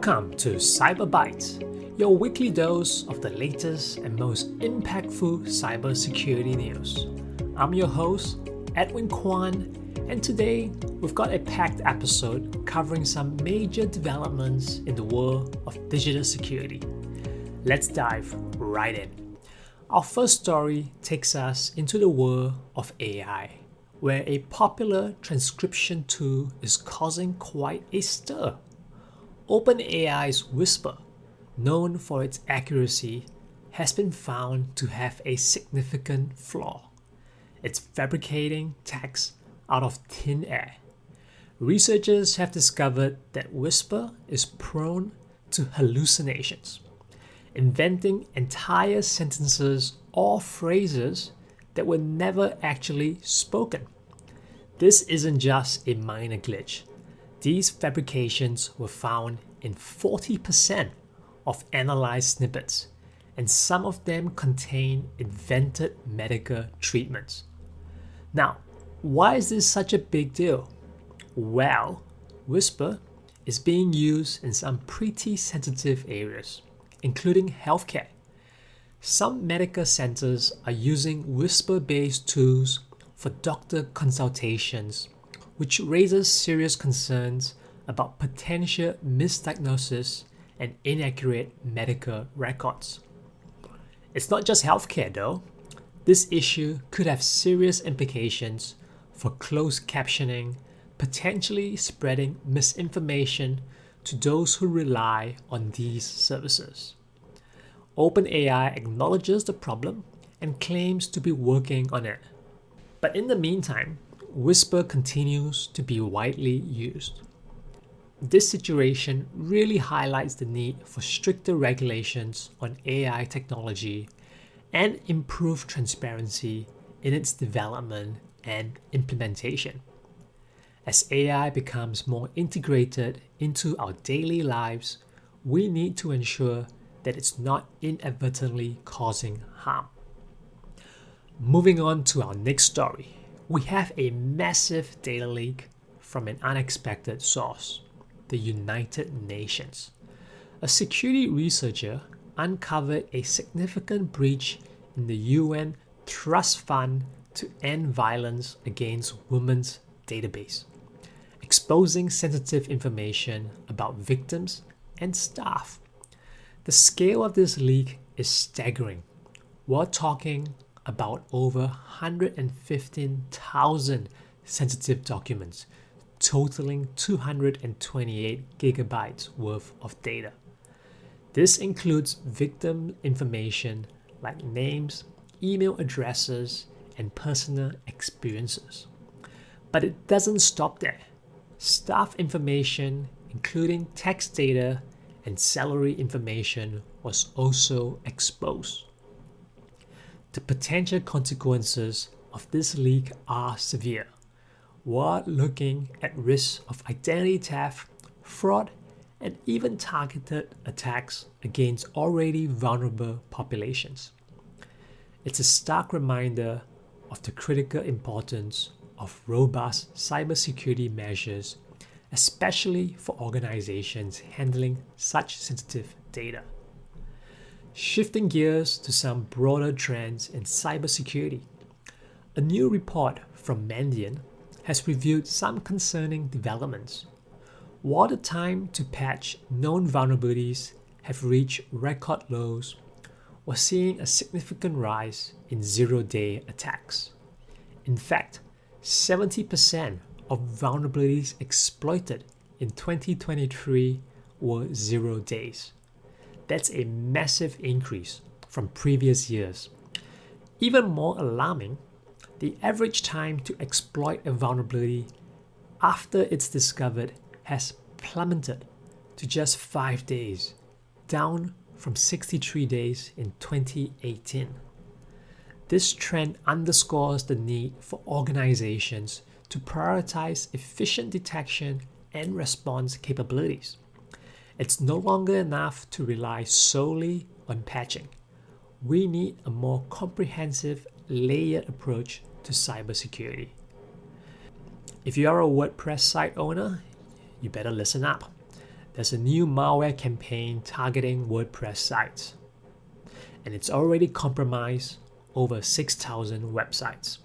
Welcome to Cyber Bites, your weekly dose of the latest and most impactful cybersecurity news. I'm your host, Edwin Kwan, and today we've got a packed episode covering some major developments in the world of digital security. Let's dive right in. Our first story takes us into the world of AI, where a popular transcription tool is causing quite a stir. OpenAI's Whisper, known for its accuracy, has been found to have a significant flaw. It's fabricating text out of thin air. Researchers have discovered that Whisper is prone to hallucinations, inventing entire sentences or phrases that were never actually spoken. This isn't just a minor glitch. These fabrications were found in 40% of analyzed snippets, and some of them contain invented medical treatments. Now, why is this such a big deal? Well, Whisper is being used in some pretty sensitive areas, including healthcare. Some medical centers are using Whisper-based tools for doctor consultations, which raises serious concerns about potential misdiagnosis and inaccurate medical records. It's not just healthcare though. This issue could have serious implications for closed captioning, potentially spreading misinformation to those who rely on these services. OpenAI acknowledges the problem and claims to be working on it. But in the meantime, Whisper continues to be widely used. This situation really highlights the need for stricter regulations on AI technology and improved transparency in its development and implementation. As AI becomes more integrated into our daily lives, we need to ensure that it's not inadvertently causing harm. Moving on to our next story, we have a massive data leak from an unexpected source, the United Nations. A security researcher uncovered a significant breach in the UN Trust Fund to End Violence Against Women's database, exposing sensitive information about victims and staff. The scale of this leak is staggering. We're talking about over 115,000 sensitive documents, totaling 228 gigabytes worth of data. This includes victim information like names, email addresses, and personal experiences. But it doesn't stop there. Staff information, including tax data and salary information, was also exposed. The potential consequences of this leak are severe. We're looking at risks of identity theft, fraud, and even targeted attacks against already vulnerable populations. It's a stark reminder of the critical importance of robust cybersecurity measures, especially for organizations handling such sensitive data. Shifting gears to some broader trends in cybersecurity, a new report from Mandiant has revealed some concerning developments. While the time to patch known vulnerabilities have reached record lows, we're seeing a significant rise in zero-day attacks. In fact, 70% of vulnerabilities exploited in 2023 were 0 days. That's a massive increase from previous years. Even more alarming, the average time to exploit a vulnerability after it's discovered has plummeted to just 5 days, down from 63 days in 2018. This trend underscores the need for organizations to prioritize efficient detection and response capabilities. It's no longer enough to rely solely on patching. We need a more comprehensive, layered approach to cybersecurity. If you are a WordPress site owner, you better listen up. there's a new malware campaign targeting WordPress sites, and it's already compromised over 6,000 websites.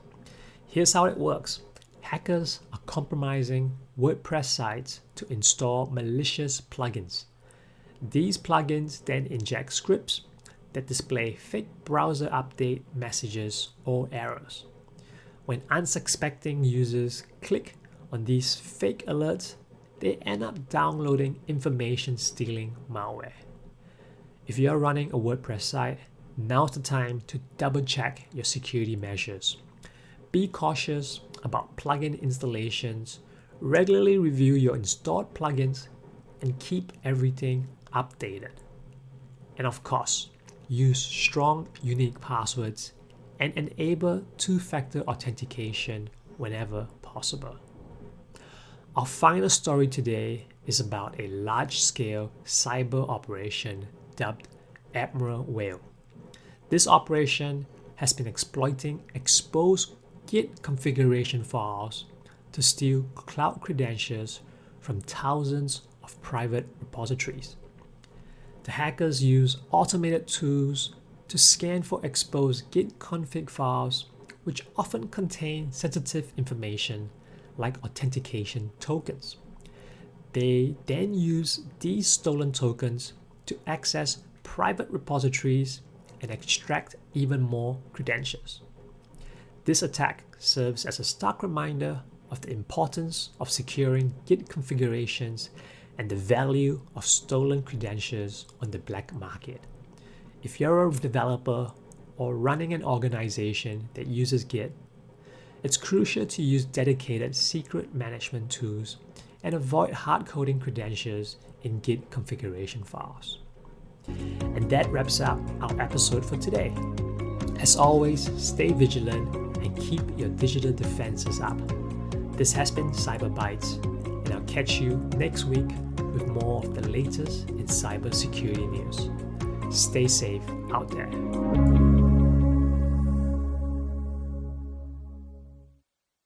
Here's how it works. Hackers are compromising WordPress sites to install malicious plugins. These plugins then inject scripts that display fake browser update messages or errors. When unsuspecting users click on these fake alerts, they end up downloading information-stealing malware. If you are running a WordPress site, now's the time to double-check your security measures. Be cautious about plugin installations, regularly review your installed plugins, and keep everything updated. And of course, use strong, unique passwords and enable two-factor authentication whenever possible. Our final story today is about a large-scale cyber operation dubbed Admiral Whale. This operation has been exploiting exposed Git configuration files to steal cloud credentials from thousands of private repositories. The hackers use automated tools to scan for exposed Git config files, which often contain sensitive information like authentication tokens. They then use these stolen tokens to access private repositories and extract even more credentials. This attack serves as a stark reminder of the importance of securing Git configurations and the value of stolen credentials on the black market. If you're a developer or running an organization that uses Git, it's crucial to use dedicated secret management tools and avoid hard-coding credentials in Git configuration files. And that wraps up our episode for today. As always, stay vigilant and keep your digital defenses up. This has been Cyber Bytes, and I'll catch you next week with more of the latest in cybersecurity news. Stay safe out there.